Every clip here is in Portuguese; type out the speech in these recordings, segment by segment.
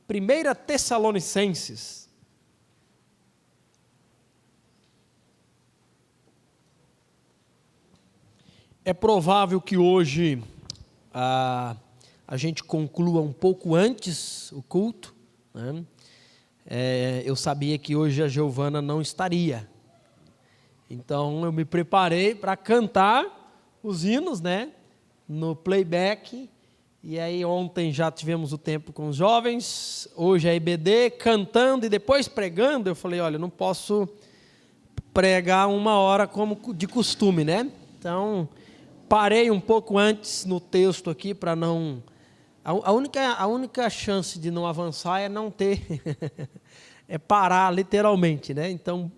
1 Tessalonicenses. É provável que hoje a gente conclua um pouco antes o culto, né? Eu sabia que hoje a Giovana não estaria, então eu me preparei para cantar os hinos, né, no playback. E aí ontem já tivemos o tempo com os jovens, hoje a IBD cantando e depois pregando. Eu falei, olha, eu não posso pregar 1 hora como de costume, né? Então parei um pouco antes no texto aqui para não... A única chance de não avançar é não ter, é parar literalmente, né? Então,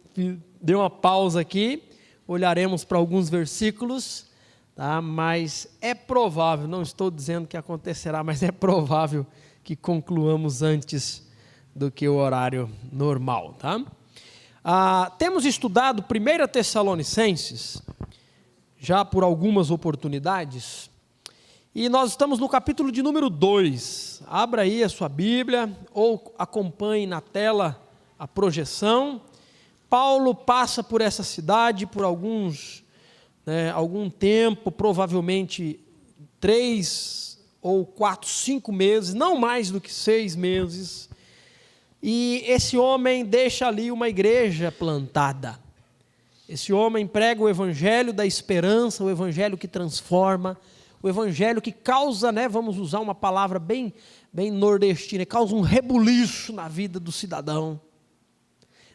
dei uma pausa aqui, olharemos para alguns versículos, tá? Mas é provável, não estou dizendo que acontecerá, mas é provável que concluamos antes do que o horário normal, tá? Temos estudado 1 Tessalonicenses, já por algumas oportunidades, e nós estamos no capítulo de número 2. Abra aí a sua Bíblia, ou acompanhe na tela a projeção. Paulo passa por essa cidade por algum tempo, provavelmente 3 ou 4, 5 meses, não mais do que 6 meses. E esse homem deixa ali uma igreja plantada. Esse homem prega o evangelho da esperança, o evangelho que transforma, o evangelho que causa, né, vamos usar uma palavra bem nordestina, causa um rebuliço na vida do cidadão.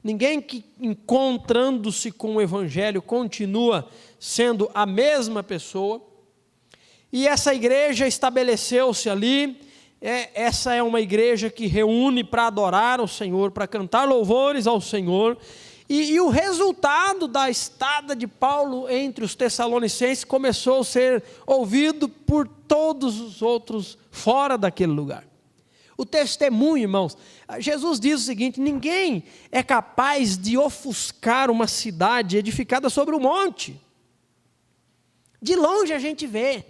Ninguém que, encontrando-se com o evangelho, continua sendo a mesma pessoa. E essa igreja estabeleceu-se ali. Essa é uma igreja que reúne para adorar o Senhor, para cantar louvores ao Senhor. E o resultado da estada de Paulo entre os Tessalonicenses começou a ser ouvido por todos os outros fora daquele lugar. O testemunho, irmãos, Jesus diz o seguinte: ninguém é capaz de ofuscar uma cidade edificada sobre um monte. De longe a gente vê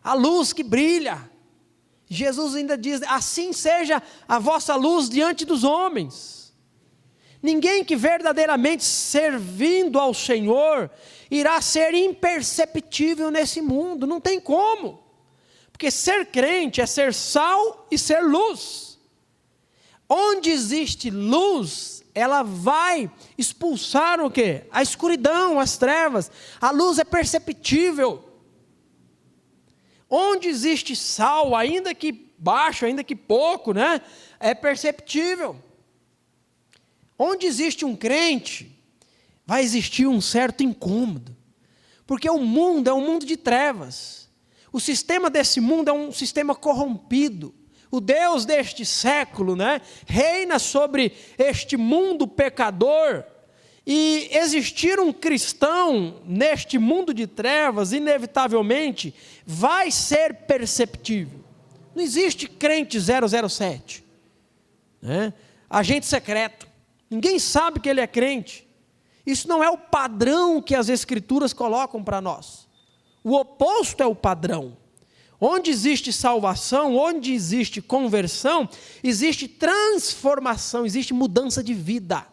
a luz que brilha. Jesus ainda diz, assim seja a vossa luz diante dos homens. Ninguém que verdadeiramente servindo ao Senhor irá ser imperceptível nesse mundo, não tem como. Porque ser crente é ser sal e ser luz. Onde existe luz, ela vai expulsar o quê? A escuridão, as trevas. A luz é perceptível. Onde existe sal, ainda que baixo, ainda que pouco, né? É perceptível. Onde existe um crente, vai existir um certo incômodo. Porque o mundo é um mundo de trevas. O sistema desse mundo é um sistema corrompido. O Deus deste século, né, reina sobre este mundo pecador. E existir um cristão neste mundo de trevas, inevitavelmente, vai ser perceptível. Não existe crente 007, né? Agente secreto. Ninguém sabe que ele é crente. Isso não é o padrão que as Escrituras colocam para nós. O oposto é o padrão. Onde existe salvação, onde existe conversão, existe transformação, existe mudança de vida.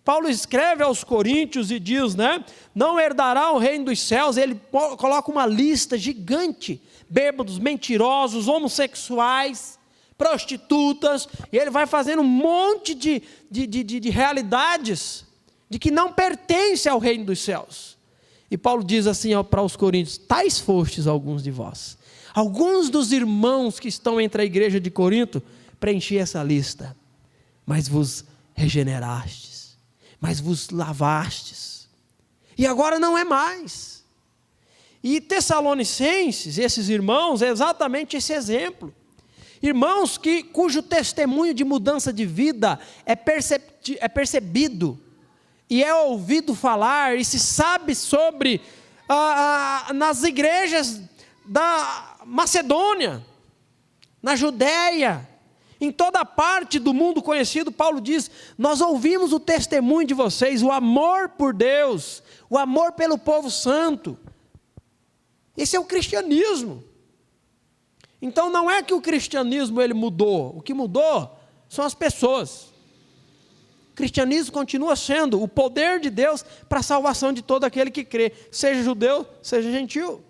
Paulo escreve aos Coríntios e diz, né, não herdará o reino dos céus. Ele coloca uma lista gigante: bêbados, mentirosos, homossexuais, prostitutas, e ele vai fazendo um monte de realidades de que não pertence ao reino dos céus. E Paulo diz assim para os coríntios: tais fostes alguns de vós. Alguns dos irmãos que estão entre a igreja de Corinto preenchi essa lista, mas vos regenerastes, mas vos lavastes, e agora não é mais. E Tessalonicenses, esses irmãos, é exatamente esse exemplo. Irmãos cujo testemunho de mudança de vida é percebido, e é ouvido falar, e se sabe sobre, nas igrejas da Macedônia, na Judéia, em toda parte do mundo conhecido. Paulo diz: nós ouvimos o testemunho de vocês, o amor por Deus, o amor pelo povo santo. Esse é o cristianismo. Então não é que o cristianismo ele mudou, o que mudou são as pessoas. O cristianismo continua sendo o poder de Deus para a salvação de todo aquele que crê, seja judeu, seja gentil.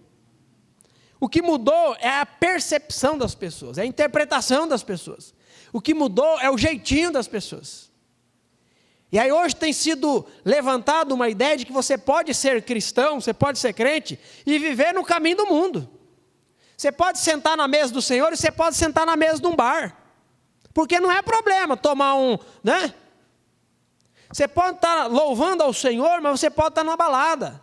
O que mudou é a percepção das pessoas, é a interpretação das pessoas. O que mudou é o jeitinho das pessoas. E aí hoje tem sido levantada uma ideia de que você pode ser cristão, você pode ser crente e viver no caminho do mundo. Você pode sentar na mesa do Senhor e você pode sentar na mesa de um bar. Porque não é problema tomar né? Você pode estar louvando ao Senhor, mas você pode estar numa balada.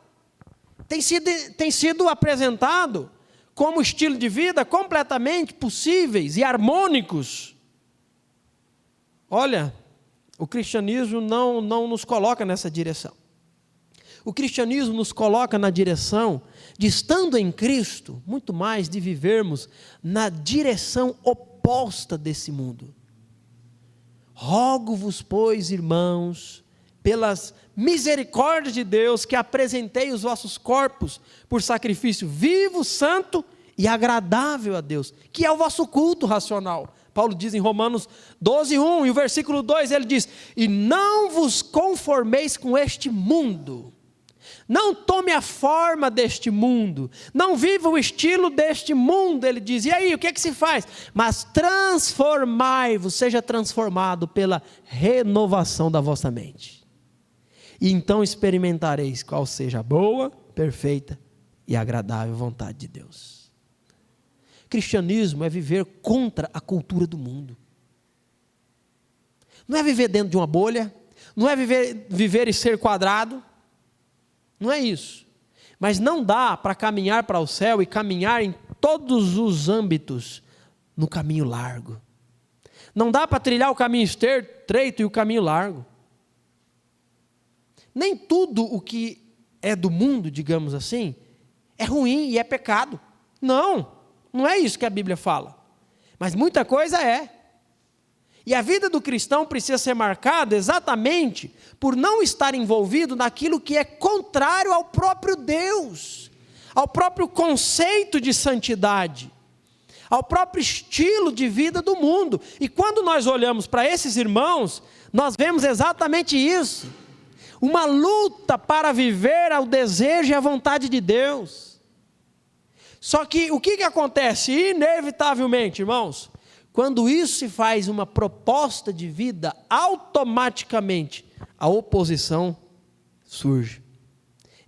Tem sido apresentado como estilo de vida completamente possíveis e harmônicos. Olha, o cristianismo não nos coloca nessa direção. O cristianismo nos coloca na direção de, estando em Cristo, muito mais de vivermos na direção oposta desse mundo. Rogo-vos, pois, irmãos, pelas misericórdias de Deus, que apresentei os vossos corpos por sacrifício vivo, santo e agradável a Deus, que é o vosso culto racional. Paulo diz em Romanos 12:1, e o versículo 2, ele diz: e não vos conformeis com este mundo, não tome a forma deste mundo, não viva o estilo deste mundo, ele diz. E aí, o que é que se faz? Mas transformai-vos, seja transformado pela renovação da vossa mente. E então experimentareis qual seja a boa, perfeita e agradável vontade de Deus. Cristianismo é viver contra a cultura do mundo. Não é viver dentro de uma bolha, não é viver e ser quadrado, não é isso. Mas não dá para caminhar para o céu e caminhar em todos os âmbitos no caminho largo. Não dá para trilhar o caminho estreito e o caminho largo. Nem tudo o que é do mundo, digamos assim, é ruim e é pecado. Não é isso que a Bíblia fala. Mas muita coisa é. E a vida do cristão precisa ser marcada exatamente por não estar envolvido naquilo que é contrário ao próprio Deus, ao próprio conceito de santidade, ao próprio estilo de vida do mundo. E quando nós olhamos para esses irmãos, nós vemos exatamente isso. Uma luta para viver ao desejo e à vontade de Deus. Só que o que acontece? Inevitavelmente, irmãos, quando isso se faz uma proposta de vida, automaticamente a oposição surge.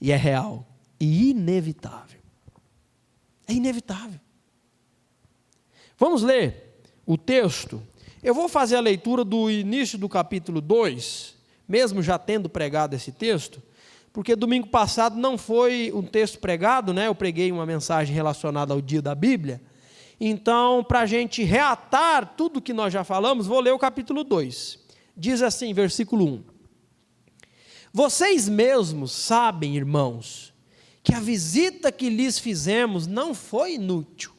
E é real e inevitável. É inevitável. Vamos ler o texto. Eu vou fazer a leitura do início do capítulo 2, mesmo já tendo pregado esse texto, porque domingo passado não foi um texto pregado, né? Eu preguei uma mensagem relacionada ao dia da Bíblia. Então, para a gente reatar tudo que nós já falamos, vou ler o capítulo 2. Diz assim, versículo 1. Vocês mesmos sabem, irmãos, que a visita que lhes fizemos não foi inútil.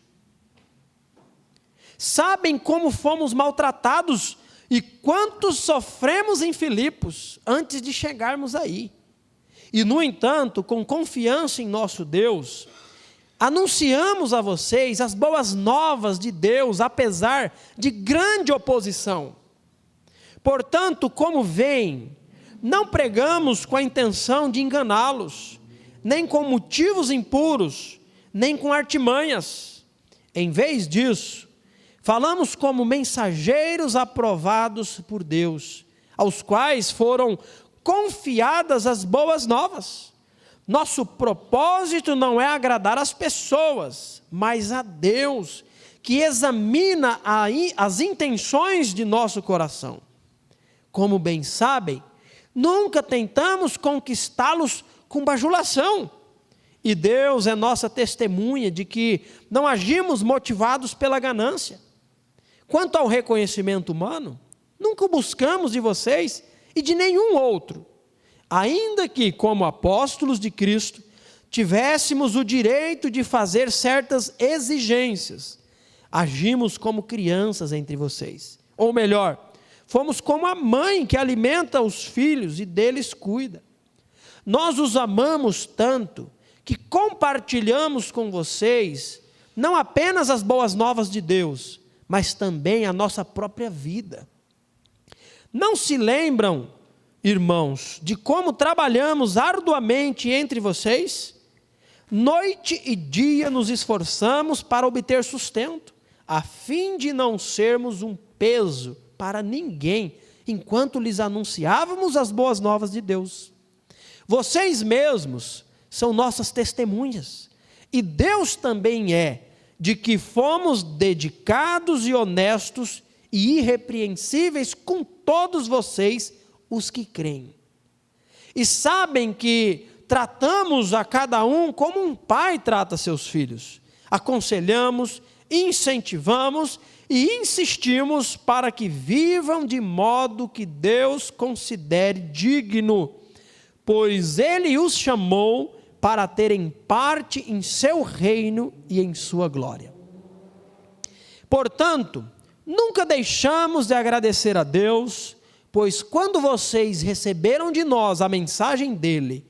Sabem como fomos maltratados e quanto sofremos em Filipos antes de chegarmos aí. E, no entanto, com confiança em nosso Deus, anunciamos a vocês as boas novas de Deus, apesar de grande oposição. Portanto, como veem, não pregamos com a intenção de enganá-los, nem com motivos impuros, nem com artimanhas. Em vez disso, falamos como mensageiros aprovados por Deus, aos quais foram confiadas as boas novas. Nosso propósito não é agradar as pessoas, mas a Deus, que examina as intenções de nosso coração. Como bem sabem, nunca tentamos conquistá-los com bajulação. E Deus é nossa testemunha de que não agimos motivados pela ganância. Quanto ao reconhecimento humano, nunca o buscamos de vocês e de nenhum outro, ainda que, como apóstolos de Cristo, tivéssemos o direito de fazer certas exigências, agimos como crianças entre vocês. Ou melhor, fomos como a mãe que alimenta os filhos e deles cuida. Nós os amamos tanto que compartilhamos com vocês não apenas as boas novas de Deus, mas também a nossa própria vida. Não se lembram, irmãos, de como trabalhamos arduamente entre vocês? Noite e dia nos esforçamos para obter sustento, a fim de não sermos um peso para ninguém, enquanto lhes anunciávamos as boas novas de Deus. Vocês mesmos são nossas testemunhas, e Deus também é, de que fomos dedicados e honestos e irrepreensíveis com todos vocês, os que creem. E sabem que tratamos a cada um como um pai trata seus filhos. Aconselhamos, incentivamos e insistimos para que vivam de modo que Deus considere digno, pois Ele os chamou para terem parte em seu reino e em sua glória. Portanto, nunca deixamos de agradecer a Deus, pois quando vocês receberam de nós a mensagem dele,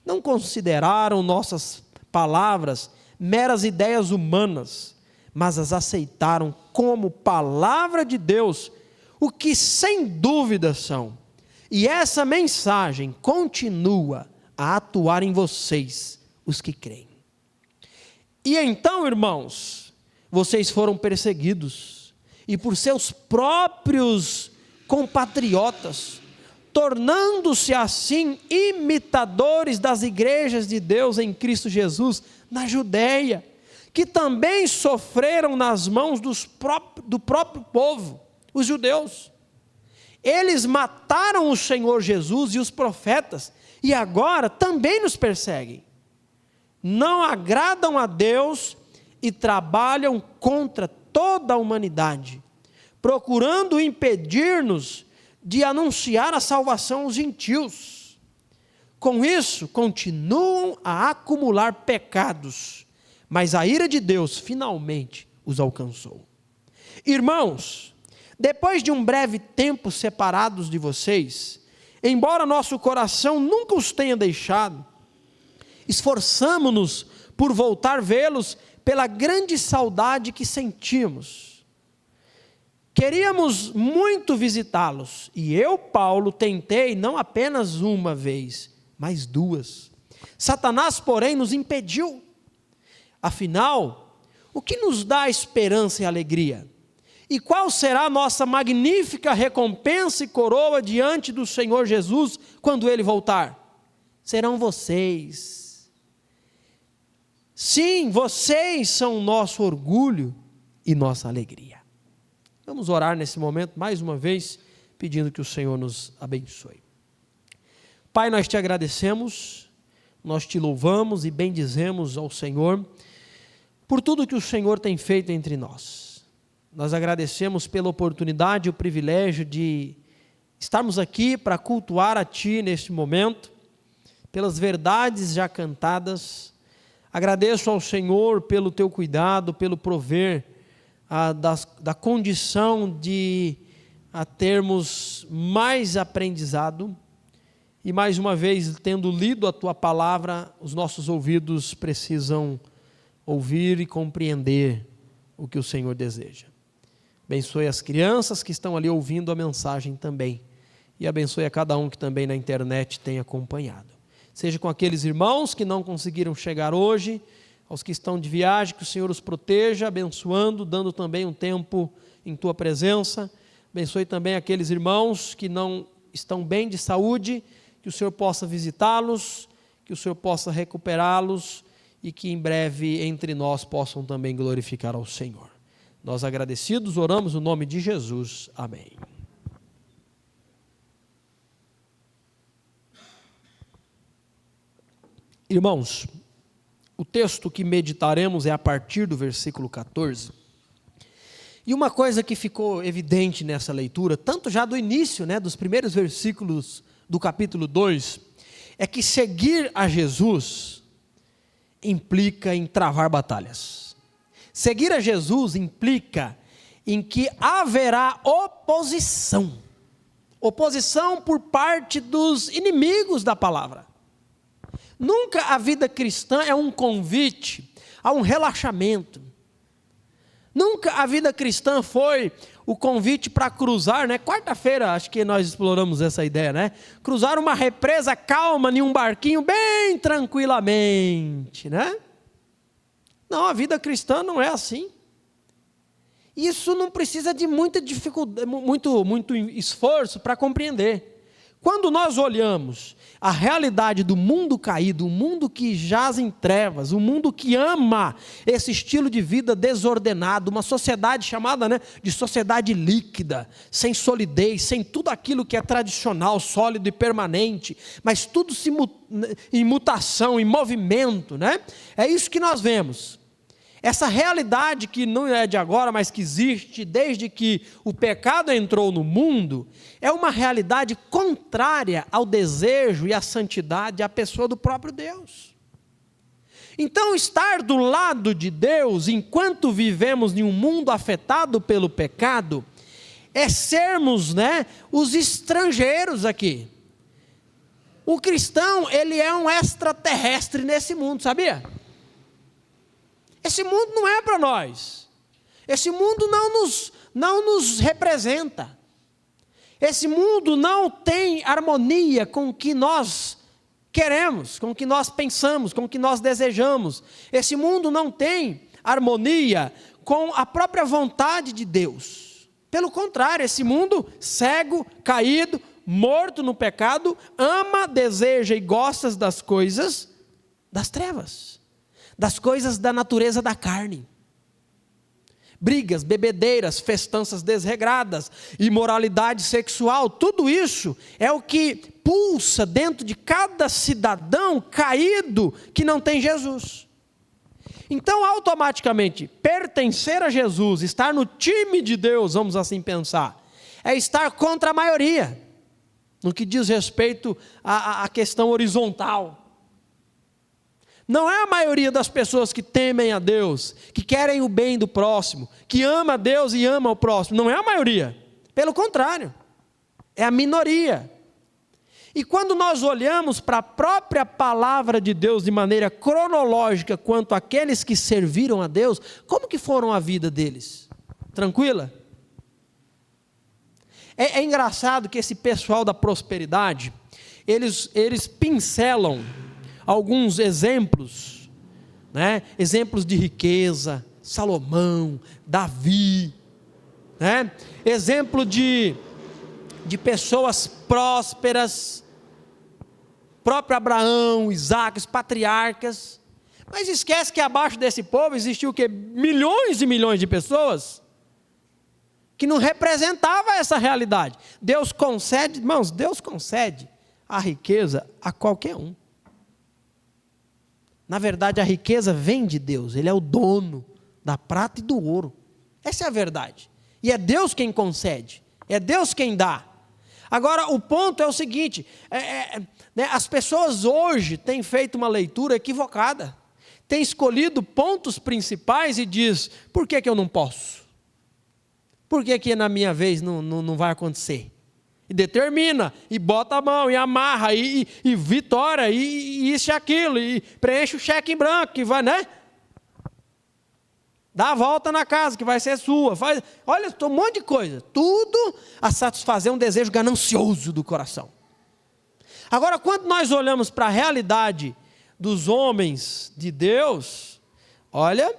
não consideraram nossas palavras meras ideias humanas, mas as aceitaram como palavra de Deus, o que sem dúvida são. E essa mensagem continua a atuar em vocês, os que creem. E então, irmãos, vocês foram perseguidos, e por seus próprios compatriotas, tornando-se assim imitadores das igrejas de Deus em Cristo Jesus, na Judeia, que também sofreram nas mãos do próprio povo, os judeus. Eles mataram o Senhor Jesus e os profetas, e agora também nos perseguem. Não agradam a Deus e trabalham contra toda a humanidade, procurando impedir-nos de anunciar a salvação aos gentios. Com isso, continuam a acumular pecados, mas a ira de Deus finalmente os alcançou. Irmãos, depois de um breve tempo separados de vocês, embora nosso coração nunca os tenha deixado, esforçamo-nos por voltar vê-los pela grande saudade que sentimos. Queríamos muito visitá-los, e eu, Paulo, tentei não apenas uma vez, mas duas. Satanás, porém, nos impediu. Afinal, o que nos dá esperança e alegria? E qual será a nossa magnífica recompensa e coroa diante do Senhor Jesus quando Ele voltar? Serão vocês. Sim, vocês são o nosso orgulho e nossa alegria. Vamos orar nesse momento, mais uma vez, pedindo que o Senhor nos abençoe. Pai, nós te agradecemos, nós te louvamos e bendizemos ao Senhor, por tudo que o Senhor tem feito entre nós. Nós agradecemos pela oportunidade e o privilégio de estarmos aqui para cultuar a Ti neste momento, pelas verdades já cantadas. Agradeço ao Senhor pelo Teu cuidado, pelo prover da condição de termos mais aprendizado. E mais uma vez, tendo lido a Tua palavra, os nossos ouvidos precisam ouvir e compreender o que o Senhor deseja. Abençoe as crianças que estão ali ouvindo a mensagem também. E abençoe a cada um que também na internet tem acompanhado. Seja com aqueles irmãos que não conseguiram chegar hoje, aos que estão de viagem, que o Senhor os proteja, abençoando, dando também um tempo em Tua presença. Abençoe também aqueles irmãos que não estão bem de saúde, que o Senhor possa visitá-los, que o Senhor possa recuperá-los e que em breve entre nós possam também glorificar ao Senhor. Nós agradecidos, oramos no nome de Jesus. Amém. Irmãos, o texto que meditaremos é a partir do versículo 14. E uma coisa que ficou evidente nessa leitura, tanto já do início, dos primeiros versículos do capítulo 2, é que seguir a Jesus implica em travar batalhas. Seguir a Jesus implica em que haverá oposição. Oposição por parte dos inimigos da palavra. Nunca a vida cristã é um convite a um relaxamento, Nunca a vida cristã foi o convite para cruzar, né? Quarta-feira, acho que nós exploramos essa ideia, né? Cruzar uma represa calma em um barquinho bem tranquilamente, né? Não, a vida cristã não é assim. Isso não precisa de muita dificuldade, muito esforço para compreender. Quando nós olhamos a realidade do mundo caído, o mundo que jaz em trevas, o mundo que ama esse estilo de vida desordenado, uma sociedade chamada, né, de sociedade líquida, sem solidez, sem tudo aquilo que é tradicional, sólido e permanente, mas tudo em mutação, em movimento, né? É isso que nós vemos. Essa realidade que não é de agora, mas que existe desde que o pecado entrou no mundo, é uma realidade contrária ao desejo e à santidade, à pessoa do próprio Deus. Então, estar do lado de Deus, enquanto vivemos em um mundo afetado pelo pecado, é sermos, né, os estrangeiros aqui. O cristão, ele é um extraterrestre nesse mundo, sabia? Esse mundo não é para nós. Esse mundo não nos representa. Esse mundo não tem harmonia com o que nós queremos, com o que nós pensamos, com o que nós desejamos. Esse mundo não tem harmonia com a própria vontade de Deus. Pelo contrário, esse mundo cego, caído, morto no pecado, ama, deseja e gosta das coisas das trevas. Das coisas da natureza da carne. Brigas, bebedeiras, festanças desregradas, imoralidade sexual, tudo isso é o que pulsa dentro de cada cidadão caído que não tem Jesus. Então, automaticamente, pertencer a Jesus, estar no time de Deus, vamos assim pensar, é estar contra a maioria, no que diz respeito à questão horizontal. Não é a maioria das pessoas que temem a Deus, que querem o bem do próximo, que ama a Deus e ama o próximo. Não é a maioria. Pelo contrário, é a minoria. E quando nós olhamos para a própria palavra de Deus de maneira cronológica quanto àqueles que serviram a Deus, como que foram a vida deles? Tranquila? É engraçado que esse pessoal da prosperidade, eles pincelam alguns exemplos, né? Exemplos de riqueza, Salomão, Davi, né? Exemplo de pessoas prósperas, próprio Abraão, Isaac, os patriarcas, mas esquece que abaixo desse povo existiu o quê? Milhões e milhões de pessoas que não representavam essa realidade. Deus concede, irmãos, Deus concede a riqueza a qualquer um. Na verdade, a riqueza vem de Deus. Ele é o dono da prata e do ouro. Essa é a verdade. E é Deus quem concede. É Deus quem dá. Agora, o ponto é o seguinte. Né, as pessoas hoje têm feito uma leitura equivocada. Têm escolhido pontos principais e diz, por que eu não posso? Por que na minha vez não vai acontecer? E determina, e bota a mão, e amarra, e vitória, e isso e aquilo, e preenche o cheque em branco, que vai, né? Dá a volta na casa, que vai ser sua. Olha, um monte de coisa. Tudo a satisfazer um desejo ganancioso do coração. Agora, quando nós olhamos para a realidade dos homens de Deus, olha,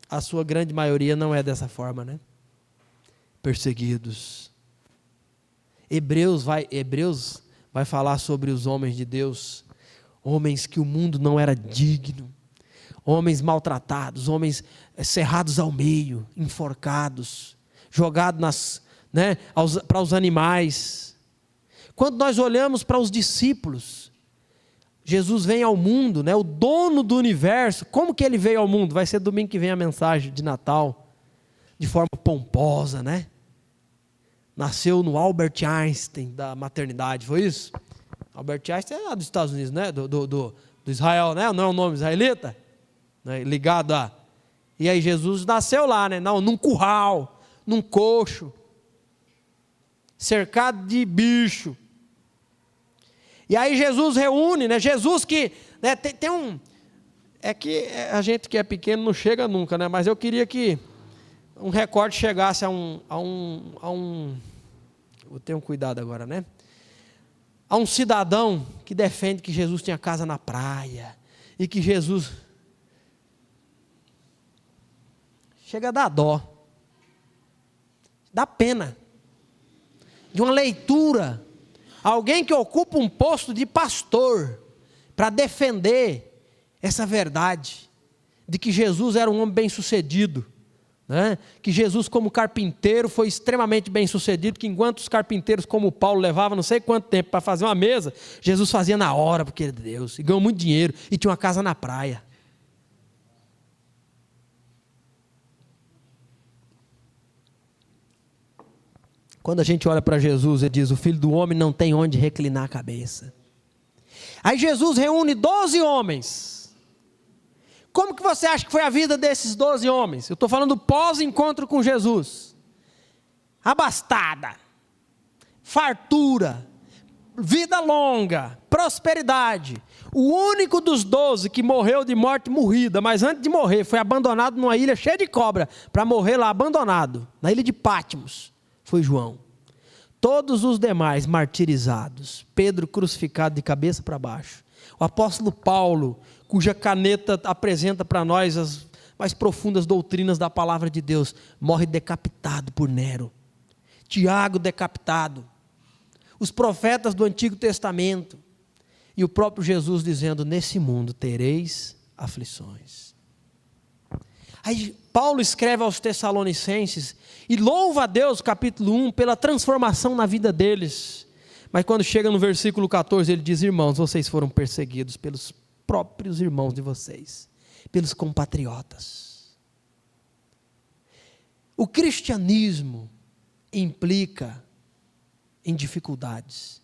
a sua grande maioria não é dessa forma, né? Perseguidos. Hebreus vai falar sobre os homens de Deus, homens que o mundo não era digno, homens maltratados, homens cerrados ao meio, enforcados, jogados para os animais. Quando nós olhamos para os discípulos, Jesus vem ao mundo, né, o dono do universo. Como que ele veio ao mundo? Vai ser domingo que vem a mensagem de Natal, de forma pomposa, né? Nasceu no Albert Einstein da maternidade, foi isso? Albert Einstein é lá dos Estados Unidos, né? Do Israel, né? Não é o nome israelita? Né? Ligado a... E aí Jesus nasceu lá, né? Não, num curral, num coxo, cercado de bicho. E aí Jesus reúne, né? Jesus que... Né, tem um... É que a gente que é pequeno não chega nunca, né? Mas eu queria que um recorte chegasse a um vou ter um cuidado agora, né? A um cidadão que defende que Jesus tinha casa na praia, e que Jesus... Chega a dar dó, dá pena, de uma leitura, alguém que ocupa um posto de pastor, para defender essa verdade, de que Jesus era um homem bem-sucedido, né? Que Jesus como carpinteiro foi extremamente bem-sucedido, que enquanto os carpinteiros como Paulo levavam não sei quanto tempo para fazer uma mesa, Jesus fazia na hora, porque era Deus, e ganhou muito dinheiro, e tinha uma casa na praia. Quando a gente olha para Jesus, ele diz, o Filho do Homem não tem onde reclinar a cabeça. Aí Jesus reúne 12 homens. Como que você acha que foi a vida desses 12 homens? Eu estou falando pós-encontro com Jesus. Abastada, fartura, vida longa, prosperidade. O único dos 12 que morreu de morte morrida, mas antes de morrer, foi abandonado numa ilha cheia de cobra, para morrer lá abandonado, na ilha de Patmos, foi João. Todos os demais martirizados, Pedro crucificado de cabeça para baixo, o apóstolo Paulo, cuja caneta apresenta para nós as mais profundas doutrinas da palavra de Deus, morre decapitado por Nero. Tiago decapitado. Os profetas do Antigo Testamento. E o próprio Jesus dizendo, nesse mundo tereis aflições. Aí Paulo escreve aos Tessalonicenses e louva a Deus, capítulo 1, pela transformação na vida deles. Mas quando chega no versículo 14, ele diz, irmãos, vocês foram perseguidos pelos próprios irmãos de vocês, pelos compatriotas. O cristianismo implica em dificuldades.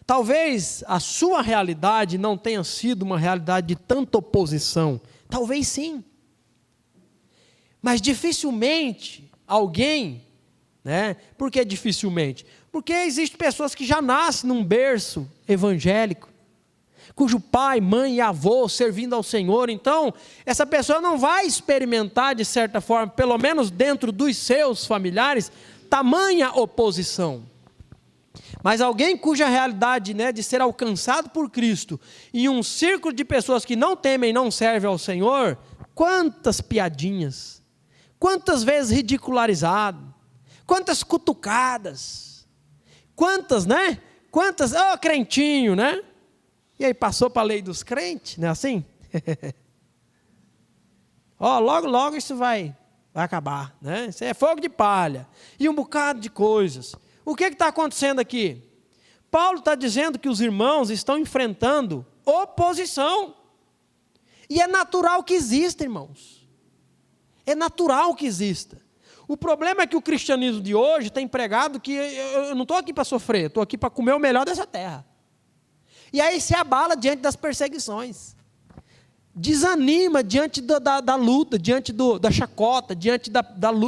Talvez a sua realidade não tenha sido uma realidade de tanta oposição, talvez sim. Mas dificilmente alguém, né? Por que dificilmente? Porque existem pessoas que já nascem num berço evangélico, cujo pai, mãe e avô servindo ao Senhor, então essa pessoa não vai experimentar de certa forma, pelo menos dentro dos seus familiares, tamanha oposição. Mas alguém cuja realidade, né, de ser alcançado por Cristo, em um círculo de pessoas que não temem e não servem ao Senhor, quantas piadinhas, quantas vezes ridicularizado, quantas cutucadas, quantas, né? Quantas, crentinho, né? E aí passou para a lei dos crentes, não é assim? Logo, logo isso vai acabar, né? Isso é fogo de palha. E um bocado de coisas. O que está acontecendo aqui? Paulo está dizendo que os irmãos estão enfrentando oposição. E é natural que exista, irmãos. É natural que exista. O problema é que o cristianismo de hoje tem pregado que eu não estou aqui para sofrer, estou aqui para comer o melhor dessa terra. E aí se abala diante das perseguições. Desanima diante da luta, diante da chacota, diante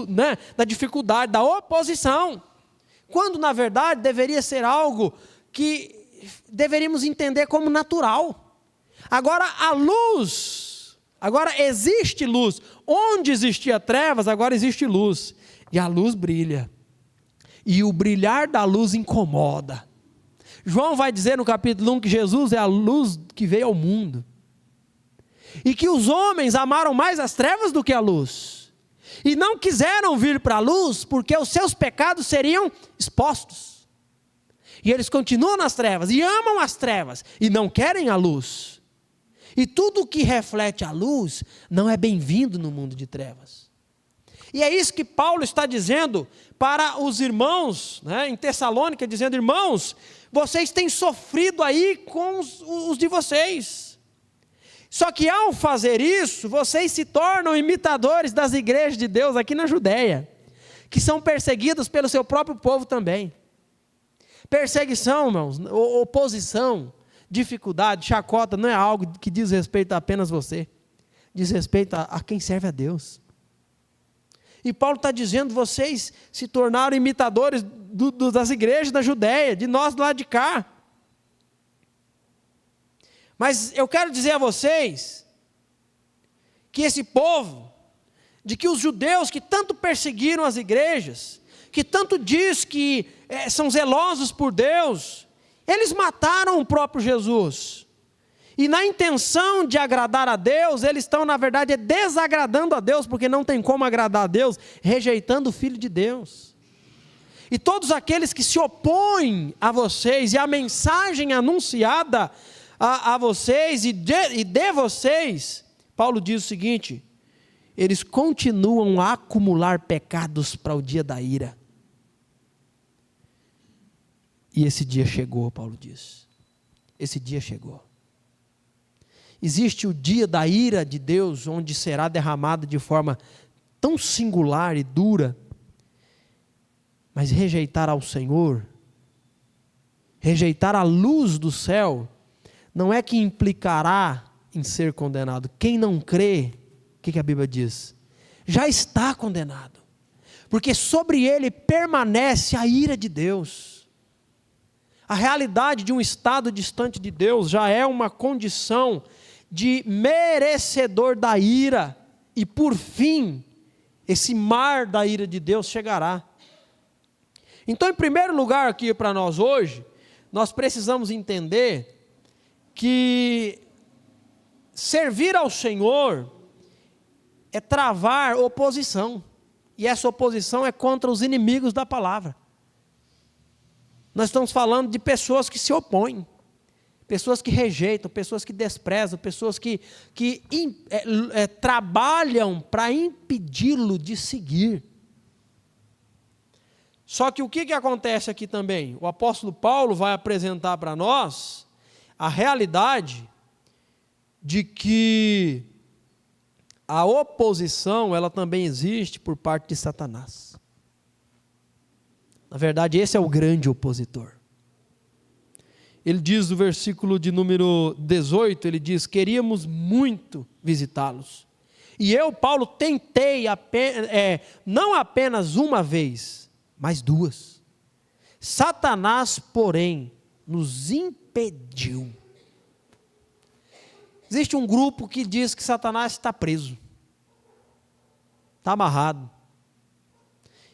né, da dificuldade, da oposição. Quando, na verdade, deveria ser algo que deveríamos entender como natural. Agora, a luz, agora existe luz. Onde existia trevas, agora existe luz. E a luz brilha. E o brilhar da luz incomoda. João vai dizer no capítulo 1 que Jesus é a luz que veio ao mundo. E que os homens amaram mais as trevas do que a luz. E não quiseram vir para a luz porque os seus pecados seriam expostos. E eles continuam nas trevas e amam as trevas e não querem a luz. E tudo que reflete a luz não é bem-vindo no mundo de trevas. E é isso que Paulo está dizendo para os irmãos, né, em Tessalônica, dizendo, irmãos, vocês têm sofrido aí com os de vocês. Só que ao fazer isso, vocês se tornam imitadores das igrejas de Deus aqui na Judéia, que são perseguidas pelo seu próprio povo também. Perseguição, irmãos, oposição, dificuldade, chacota, não é algo que diz respeito a apenas você. Diz respeito a quem serve a Deus. E Paulo está dizendo, vocês se tornaram imitadores das igrejas da Judéia, de nós do lado de cá. Mas eu quero dizer a vocês que esse povo, de que os judeus que tanto perseguiram as igrejas, que tanto diz que são zelosos por Deus, eles mataram o próprio Jesus. E na intenção de agradar a Deus, eles estão, na verdade, desagradando a Deus, porque não tem como agradar a Deus, rejeitando o Filho de Deus. E todos aqueles que se opõem a vocês, e a mensagem anunciada a vocês e de vocês, Paulo diz o seguinte: eles continuam a acumular pecados para o dia da ira. E esse dia chegou, Paulo diz. Esse dia chegou. Existe o dia da ira de Deus, onde será derramado de forma tão singular e dura. Mas rejeitar ao Senhor, rejeitar a luz do céu, não é que implicará em ser condenado. Quem não crê, o que a Bíblia diz? Já está condenado. Porque sobre ele permanece a ira de Deus. A realidade de um estado distante de Deus já é uma condição de merecedor da ira. E por fim, esse mar da ira de Deus chegará. Então, em primeiro lugar aqui para nós hoje, nós precisamos entender que servir ao Senhor é travar oposição. E essa oposição é contra os inimigos da palavra. Nós estamos falando de pessoas que se opõem, pessoas que rejeitam, pessoas que desprezam, pessoas que trabalham para impedi-lo de seguir. Só que o que acontece aqui também? O apóstolo Paulo vai apresentar para nós a realidade de que a oposição, ela também existe por parte de Satanás. Na verdade, esse é o grande opositor. Ele diz no versículo de número 18, ele diz: queríamos muito visitá-los. E eu, Paulo, tentei, não apenas uma vez, mas duas. Satanás, porém, nos impediu. Existe um grupo que diz que Satanás está preso, está amarrado.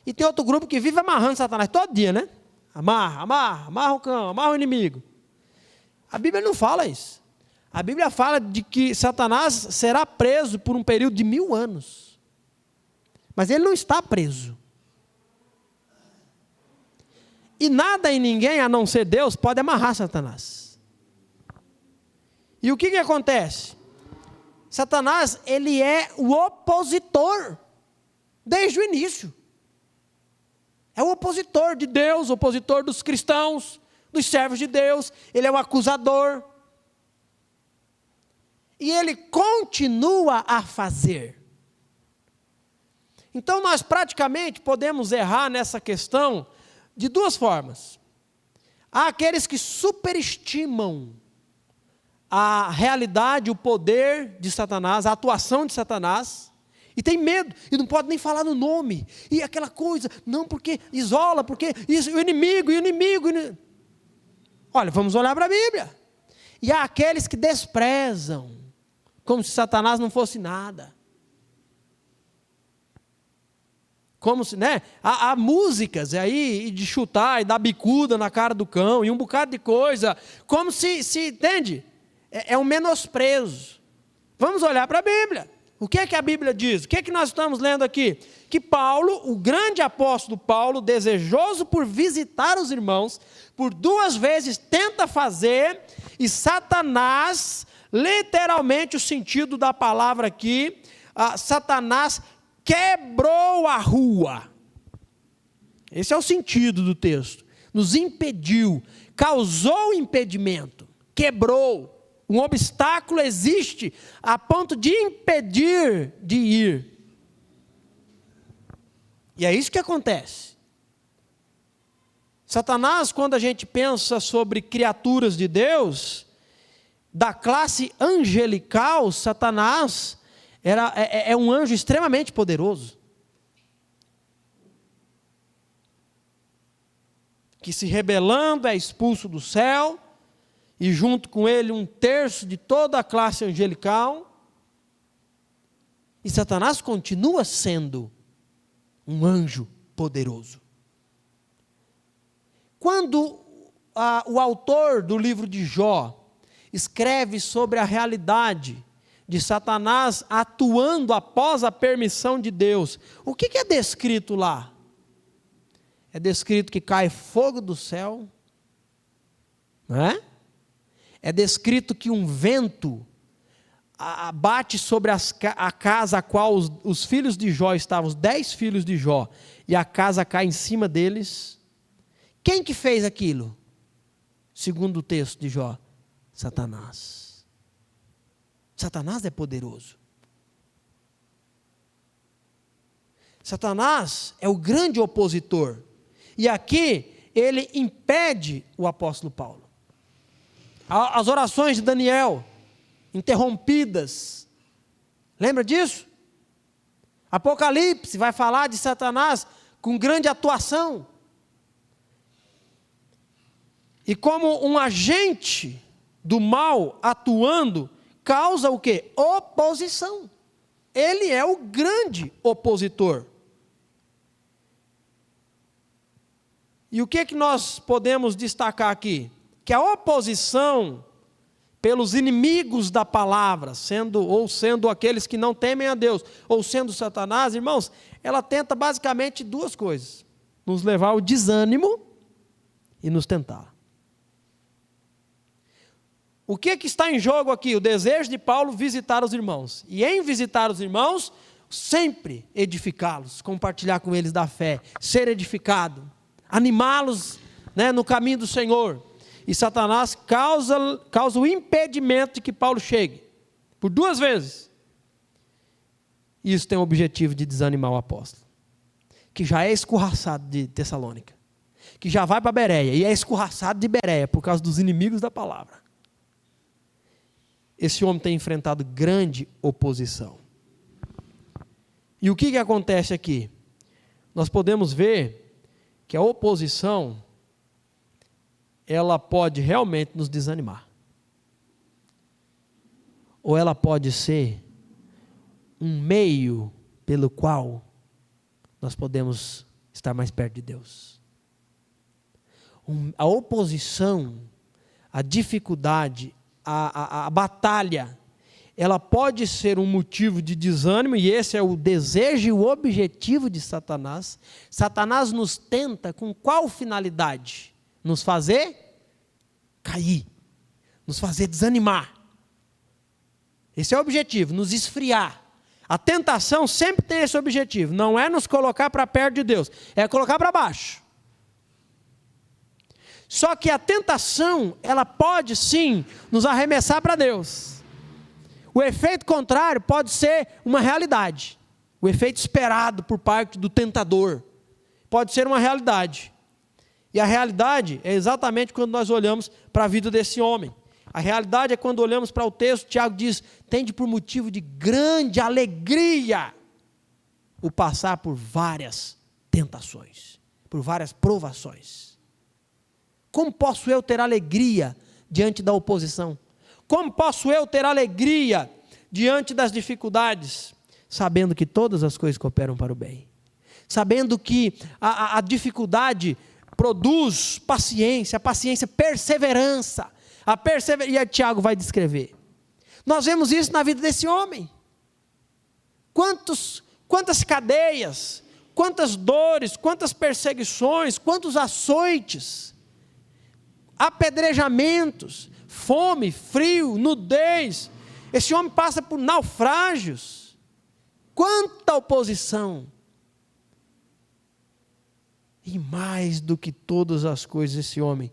E tem outro grupo que vive amarrando Satanás todo dia, né? Amarra o cão, amarra o inimigo. A Bíblia não fala isso. A Bíblia fala de que Satanás será preso por um período de 1000 anos. Mas ele não está preso. E nada e ninguém, a não ser Deus, pode amarrar Satanás. E o que acontece? Satanás, ele é o opositor, desde o início. É o opositor de Deus, o opositor dos cristãos, dos servos de Deus. Ele é o acusador. E ele continua a fazer. Então nós praticamente podemos errar nessa questão de duas formas. Há aqueles que superestimam a realidade, o poder de Satanás, a atuação de Satanás, e tem medo, e não pode nem falar no nome, e aquela coisa, não, porque isola, porque isso, o inimigo. Olha, vamos olhar para a Bíblia. E há aqueles que desprezam, como se Satanás não fosse nada. Como se, né? Há músicas aí de chutar e dar bicuda na cara do cão, e um bocado de coisa, como se entende? É um menosprezo. Vamos olhar para a Bíblia. O que é que a Bíblia diz? O que é que nós estamos lendo aqui? Que Paulo, o grande apóstolo Paulo, desejoso por visitar os irmãos, por 2 vezes tenta fazer, e Satanás, literalmente o sentido da palavra aqui, Satanás quebrou a rua. Esse é o sentido do texto. Nos impediu, causou impedimento, quebrou. Um obstáculo existe a ponto de impedir de ir. E é isso que acontece. Satanás, quando a gente pensa sobre criaturas de Deus, da classe angelical, Satanás é um anjo extremamente poderoso. Que se rebelando é expulso do céu, e junto com ele 1/3 de toda a classe angelical. E Satanás continua sendo um anjo poderoso. Quando o autor do livro de Jó escreve sobre a realidade de Satanás atuando após a permissão de Deus, o que é descrito lá? É descrito que cai fogo do céu, não é? É descrito que um vento bate sobre a casa a qual os filhos de Jó estavam, os 10 filhos de Jó, e a casa cai em cima deles. Quem que fez aquilo? Segundo o texto de Jó, Satanás. Satanás é poderoso. Satanás é o grande opositor. E aqui ele impede o apóstolo Paulo. As orações de Daniel interrompidas. Lembra disso? Apocalipse vai falar de Satanás com grande atuação. E como um agente do mal atuando, causa o quê? Oposição. Ele é o grande opositor. E o que nós podemos destacar aqui? Que a oposição pelos inimigos da palavra, sendo aqueles que não temem a Deus, ou sendo Satanás, irmãos, ela tenta basicamente duas coisas: nos levar ao desânimo e nos tentar. O que está em jogo aqui? O desejo de Paulo visitar os irmãos. E em visitar os irmãos, sempre edificá-los, compartilhar com eles da fé, ser edificado, animá-los, no caminho do Senhor. E Satanás causa o impedimento de que Paulo chegue, por 2 vezes. Isso tem o objetivo de desanimar o apóstolo, que já é escorraçado de Tessalônica, que já vai para Bereia, e é escorraçado de Bereia, por causa dos inimigos da palavra. Esse homem tem enfrentado grande oposição. E o que acontece aqui? Nós podemos ver que a oposição, ela pode realmente nos desanimar. Ou ela pode ser um meio pelo qual nós podemos estar mais perto de Deus. A oposição, a dificuldade, a batalha, ela pode ser um motivo de desânimo, e esse é o desejo e o objetivo de Satanás. Satanás nos tenta com qual finalidade? Nos fazer cair, nos fazer desanimar. Esse é o objetivo, nos esfriar. A tentação sempre tem esse objetivo, não é nos colocar para perto de Deus, é colocar para baixo. Só que a tentação, ela pode sim nos arremessar para Deus. O efeito contrário pode ser uma realidade. O efeito esperado por parte do tentador pode ser uma realidade. E a realidade é exatamente quando nós olhamos para a vida desse homem. A realidade é quando olhamos para o texto, Tiago diz: tende por motivo de grande alegria o passar por várias tentações, por várias provações. Como posso eu ter alegria diante da oposição? Como posso eu ter alegria diante das dificuldades? Sabendo que todas as coisas cooperam para o bem. Sabendo que a dificuldade produz paciência, a paciência, perseverança. E aí Tiago vai descrever. Nós vemos isso na vida desse homem. Quantas cadeias, quantas dores, quantas perseguições, quantos açoites, apedrejamentos, fome, frio, nudez. Esse homem passa por naufrágios. Quanta oposição. E mais do que todas as coisas, esse homem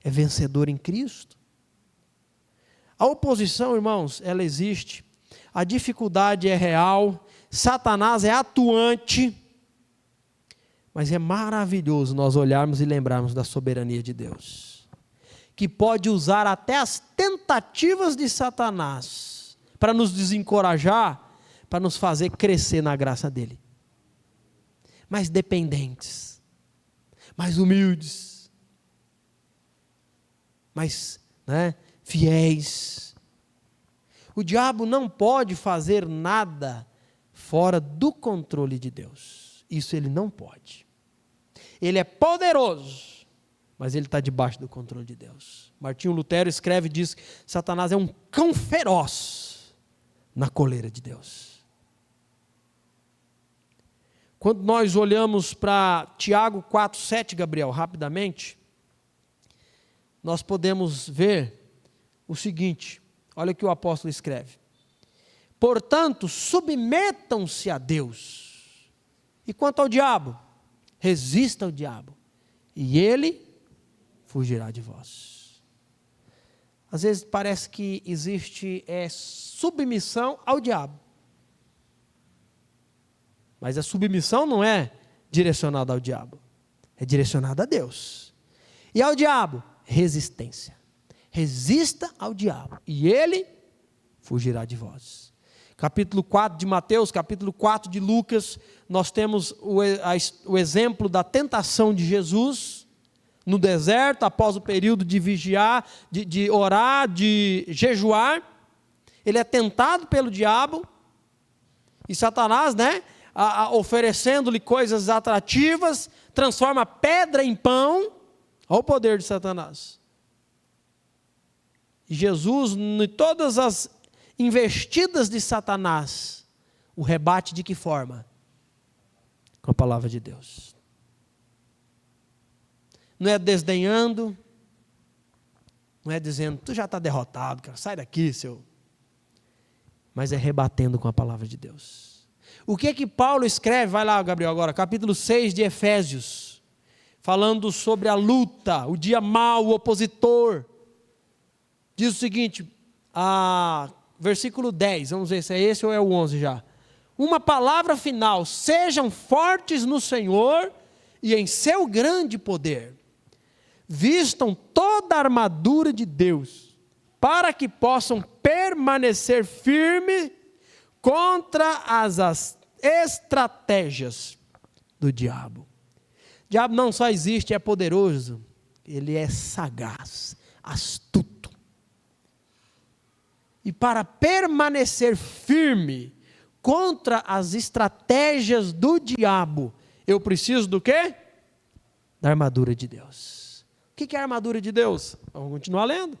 é vencedor em Cristo. A oposição, irmãos, ela existe. A dificuldade é real. Satanás é atuante. Mas é maravilhoso nós olharmos e lembrarmos da soberania de Deus, que pode usar até as tentativas de Satanás para nos desencorajar, para nos fazer crescer na graça dele. Mais dependentes, mais humildes, mais fiéis. O diabo não pode fazer nada fora do controle de Deus. Isso ele não pode. Ele é poderoso, mas ele está debaixo do controle de Deus. Martinho Lutero escreve e diz que Satanás é um cão feroz na coleira de Deus. Quando nós olhamos para Tiago 4,7, Gabriel, rapidamente, nós podemos ver o seguinte, olha o que o apóstolo escreve. Portanto, submetam-se a Deus. E quanto ao diabo? Resista ao diabo, e ele fugirá de vós. Às vezes parece que existe submissão ao diabo. Mas a submissão não é direcionada ao diabo, é direcionada a Deus. E ao diabo, resistência. Resista ao diabo, e ele fugirá de vós. Capítulo 4 de Mateus, capítulo 4 de Lucas, nós temos o exemplo da tentação de Jesus no deserto, após o período de vigiar, de orar, de jejuar. Ele é tentado pelo diabo, e Satanás, oferecendo-lhe coisas atrativas, transforma pedra em pão. Olha o poder de Satanás. E Jesus, em todas as investidas de Satanás, o rebate de que forma? Com a palavra de Deus. Não é desdenhando, não é dizendo, tu já está derrotado, cara, sai daqui, seu. Mas é rebatendo com a palavra de Deus. O que Paulo escreve, vai lá, Gabriel, agora, capítulo 6 de Efésios, falando sobre a luta, o dia mau, o opositor. Diz o seguinte, versículo 10, vamos ver se é esse ou é o 11 já. Uma palavra final, sejam fortes no Senhor e em seu grande poder. Vistam toda a armadura de Deus, para que possam permanecer firmes contra as estratégias do diabo. O diabo não só existe, é poderoso, ele é sagaz, astuto. E para permanecer firme contra as estratégias do diabo, eu preciso do quê? Da armadura de Deus. O que é a armadura de Deus? Vamos continuar lendo.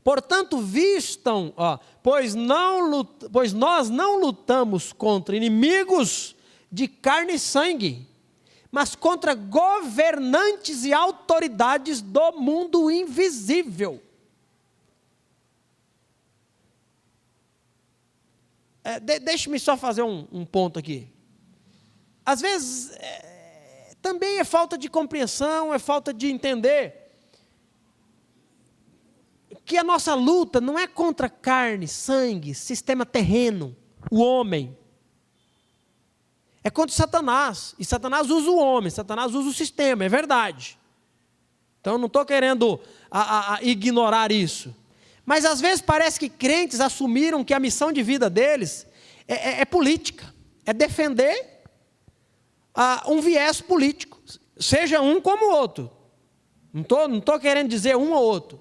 Portanto, vistam, pois nós não lutamos contra inimigos de carne e sangue, mas contra governantes e autoridades do mundo invisível. Deixe-me só fazer um ponto aqui. Às vezes, também é falta de compreensão, é falta de entender que a nossa luta não é contra carne, sangue, sistema terreno, o homem. É contra Satanás. E Satanás usa o homem, Satanás usa o sistema, é verdade. Então, eu não estou querendo ignorar isso. Mas às vezes parece que crentes assumiram que a missão de vida deles é política, é defender um viés político, seja um como o outro. Não estou querendo dizer um ou outro.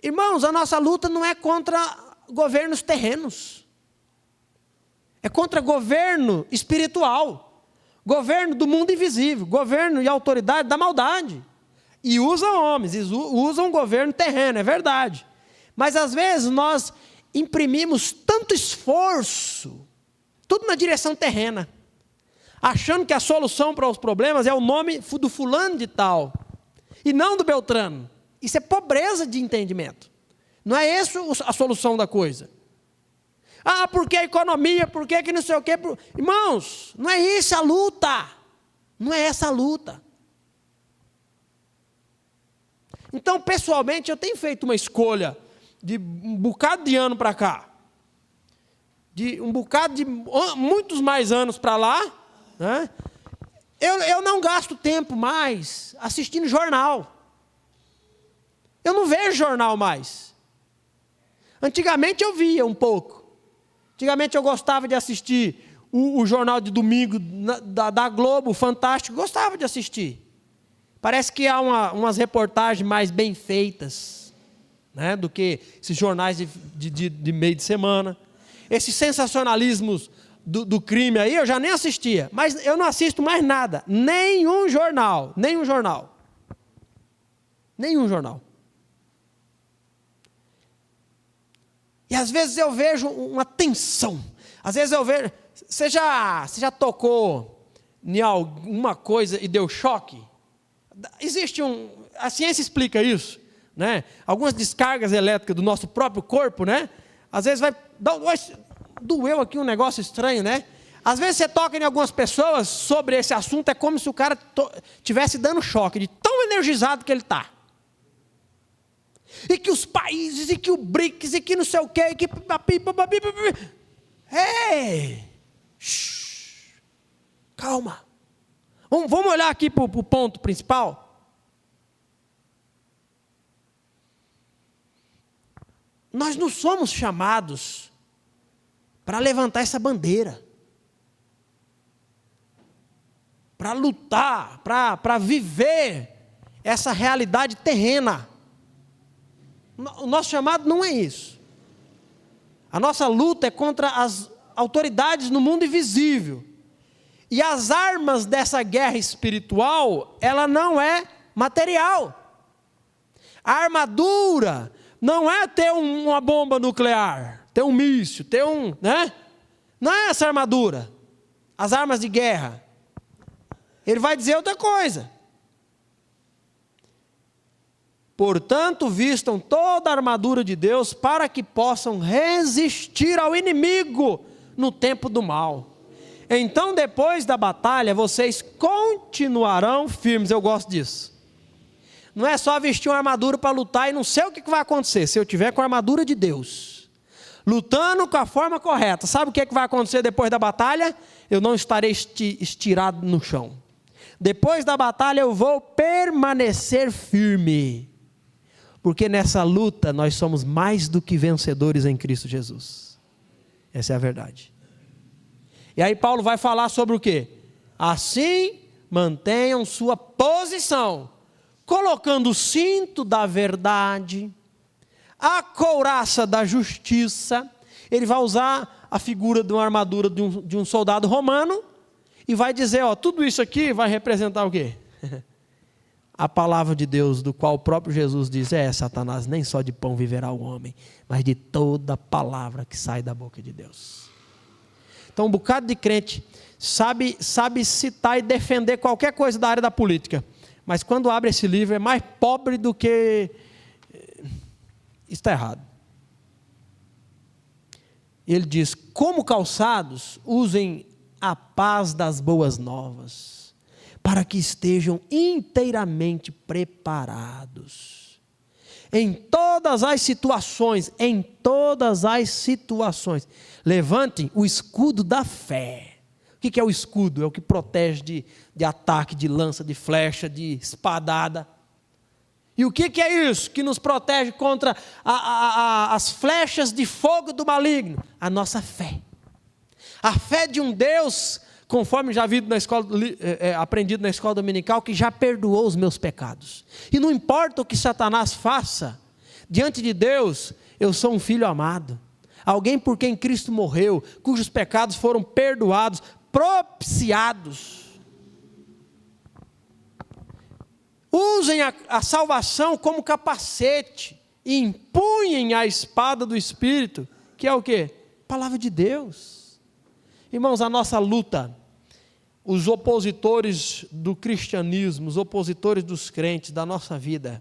Irmãos, a nossa luta não é contra governos terrenos, é contra governo espiritual, governo do mundo invisível, governo e autoridade da maldade. E usam homens, usam governo terreno, é verdade. Mas às vezes nós imprimimos tanto esforço, tudo na direção terrena, achando que a solução para os problemas é o nome do fulano de tal, e não do Beltrano. Isso é pobreza de entendimento. Não é essa a solução da coisa. Porque a economia, porque que não sei o quê. Irmãos, não é isso a luta. Não é essa a luta. Então, pessoalmente, eu tenho feito uma escolha de um bocado de ano para cá, de um bocado de muitos mais anos para lá, né? Eu não gasto tempo mais assistindo jornal. Eu não vejo jornal mais. Antigamente eu via um pouco. Antigamente eu gostava de assistir o jornal de domingo da Globo, Fantástico, gostava de assistir. Parece que há umas reportagens mais bem feitas. né, do que esses jornais de meio de semana. Esses sensacionalismos do crime aí eu já nem assistia, mas eu não assisto mais nada, nenhum jornal. E às vezes eu vejo uma tensão, às vezes eu vejo, você já tocou em alguma coisa e deu choque? Existe a ciência explica isso, né? Algumas descargas elétricas do nosso próprio corpo, né? Às vezes doeu aqui um negócio estranho, né? Às vezes você toca em algumas pessoas sobre esse assunto, é como se o cara estivesse dando choque, de tão energizado que ele está. E que os países, e que o BRICS, e que não sei o quê, e que... Ei! Calma. Vamos olhar aqui para o ponto principal? Nós não somos chamados para levantar essa bandeira, para lutar, para viver essa realidade terrena. O nosso chamado não é isso. A nossa luta é contra as autoridades no mundo invisível. E as armas dessa guerra espiritual, ela não é material. A armadura não é ter uma bomba nuclear, ter um míssil, né? Não é essa armadura. As armas de guerra. Ele vai dizer outra coisa. Portanto, vistam toda a armadura de Deus para que possam resistir ao inimigo no tempo do mal. Então, depois da batalha, vocês continuarão firmes. Eu gosto disso. Não é só vestir uma armadura para lutar e não sei o que vai acontecer. Se eu tiver com a armadura de Deus, lutando com a forma correta, sabe o que vai acontecer depois da batalha? Eu não estarei estirado no chão. Depois da batalha eu vou permanecer firme. Porque nessa luta nós somos mais do que vencedores em Cristo Jesus. Essa é a verdade. E aí Paulo vai falar sobre o quê? Assim mantenham sua posição, colocando o cinto da verdade, a couraça da justiça. Ele vai usar a figura de uma armadura de um soldado romano e vai dizer, tudo isso aqui vai representar o quê? A palavra de Deus, do qual o próprio Jesus diz, Satanás, nem só de pão viverá o homem, mas de toda palavra que sai da boca de Deus. Então um bocado de crente sabe citar e defender qualquer coisa da área da política, mas quando abre esse livro é mais pobre do que... Isso está errado. Ele diz, como calçados, usem a paz das boas novas, para que estejam inteiramente preparados. Em todas as situações, levantem o escudo da fé. O que é o escudo? É o que protege de ataque, de lança, de flecha, de espadada. E o que é isso que nos protege contra as flechas de fogo do maligno? A nossa fé. A fé de um Deus, conforme já aprendido na escola dominical, que já perdoou os meus pecados. E não importa o que Satanás faça, diante de Deus, eu sou um filho amado. Alguém por quem Cristo morreu, cujos pecados foram perdoados, propiciados. Usem a salvação como capacete e empunhem a espada do Espírito, que é o quê? Palavra de Deus. Irmãos, a nossa luta, os opositores do cristianismo, os opositores dos crentes da nossa vida,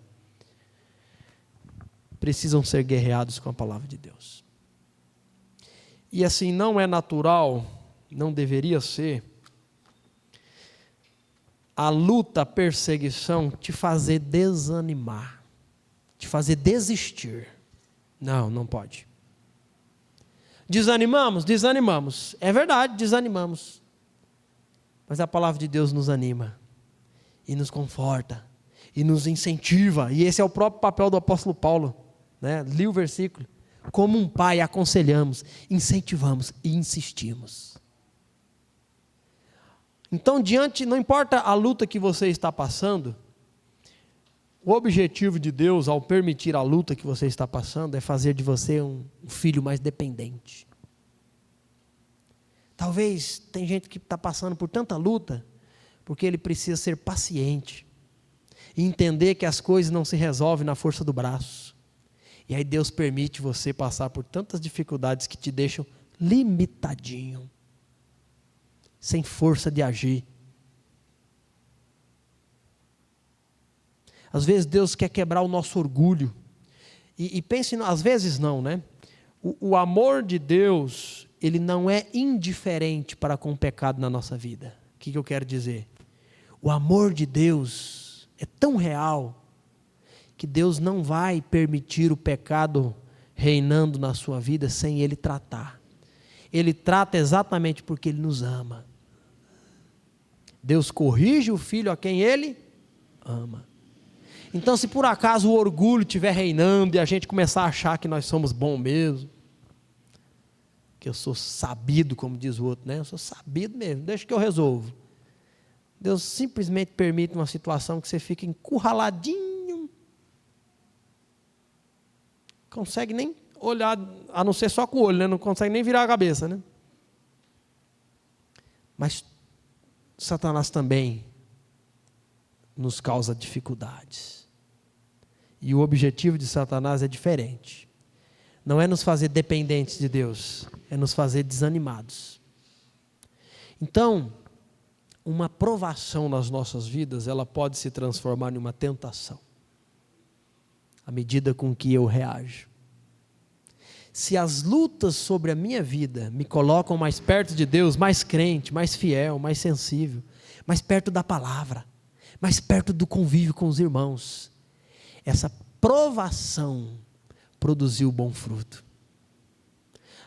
precisam ser guerreados com a palavra de Deus. E assim, não é natural, não deveria ser, a luta, a perseguição, te fazer desanimar, te fazer desistir. Não pode. Desanimamos. É verdade, desanimamos. Mas a palavra de Deus nos anima, e nos conforta, e nos incentiva. E esse é o próprio papel do apóstolo Paulo, né? Li o versículo. Como um pai, aconselhamos, incentivamos e insistimos. Então, não importa a luta que você está passando, O objetivo de Deus, ao permitir a luta que você está passando, é fazer de você um filho mais dependente. Talvez tem gente que está passando por tanta luta, porque ele precisa ser paciente e entender que as coisas não se resolvem na força do braço. E aí Deus permite você passar por tantas dificuldades que te deixam limitadinho, sem força de agir. Às vezes Deus quer quebrar o nosso orgulho. E pense, às vezes não, né? O amor de Deus, ele não é indiferente para com o pecado na nossa vida. O que eu quero dizer? O amor de Deus é tão real que Deus não vai permitir o pecado reinando na sua vida sem Ele tratar. Ele trata exatamente porque Ele nos ama. Deus corrige o filho a quem Ele ama. Então, se por acaso o orgulho estiver reinando e a gente começar a achar que nós somos bons mesmo, que eu sou sabido, como diz o outro, né? Eu sou sabido mesmo, deixa que eu resolvo. Deus simplesmente permite uma situação que você fica encurraladinho, consegue nem olhar, a não ser só com o olho, né? Não consegue nem virar a cabeça, né? Mas Satanás também nos causa dificuldades. E o objetivo de Satanás é diferente. Não é nos fazer dependentes de Deus, é nos fazer desanimados. Então, uma provação nas nossas vidas, ela pode se transformar em uma tentação, à medida com que eu reajo. Se as lutas sobre a minha vida me colocam mais perto de Deus, mais crente, mais fiel, mais sensível, mais perto da palavra, mais perto do convívio com os irmãos, essa provação produziu bom fruto.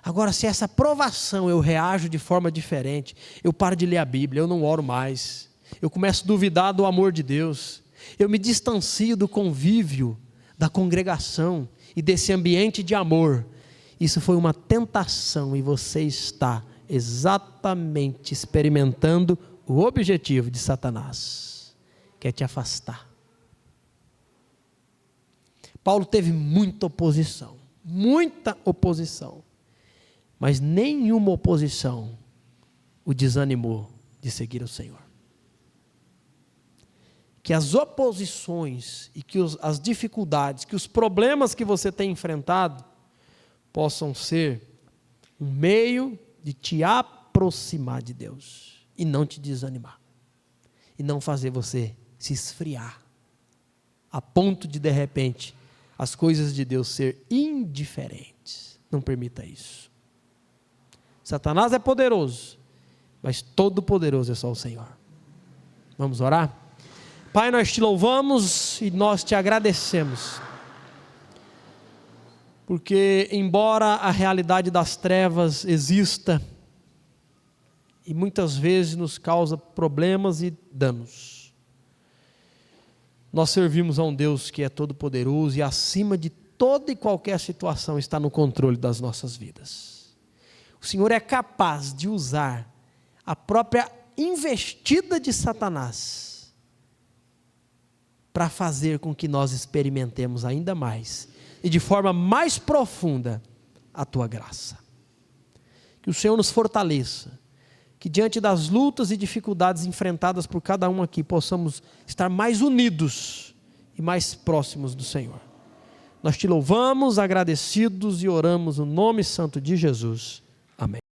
Agora, se essa provação eu reajo de forma diferente, eu paro de ler a Bíblia, eu não oro mais, eu começo a duvidar do amor de Deus, eu me distancio do convívio, da congregação e desse ambiente de amor, isso foi uma tentação e você está exatamente experimentando o objetivo de Satanás, que é te afastar. Paulo teve muita oposição, mas nenhuma oposição o desanimou de seguir o Senhor. Que as oposições e que as dificuldades, que os problemas que você tem enfrentado, possam ser um meio de te aproximar de Deus e não te desanimar, e não fazer você se esfriar, a ponto de repente, as coisas de Deus ser indiferentes. Não permita isso. Satanás é poderoso, mas todo poderoso é só o Senhor. Vamos orar? Pai, nós te louvamos e nós te agradecemos, porque embora a realidade das trevas exista, e muitas vezes nos causa problemas e danos, nós servimos a um Deus que é todo poderoso e acima de toda e qualquer situação está no controle das nossas vidas. O Senhor é capaz de usar a própria investida de Satanás para fazer com que nós experimentemos ainda mais e de forma mais profunda a tua graça. Que o Senhor nos fortaleça, que diante das lutas e dificuldades enfrentadas por cada um aqui, possamos estar mais unidos e mais próximos do Senhor. Nós te louvamos, agradecidos e oramos no nome santo de Jesus.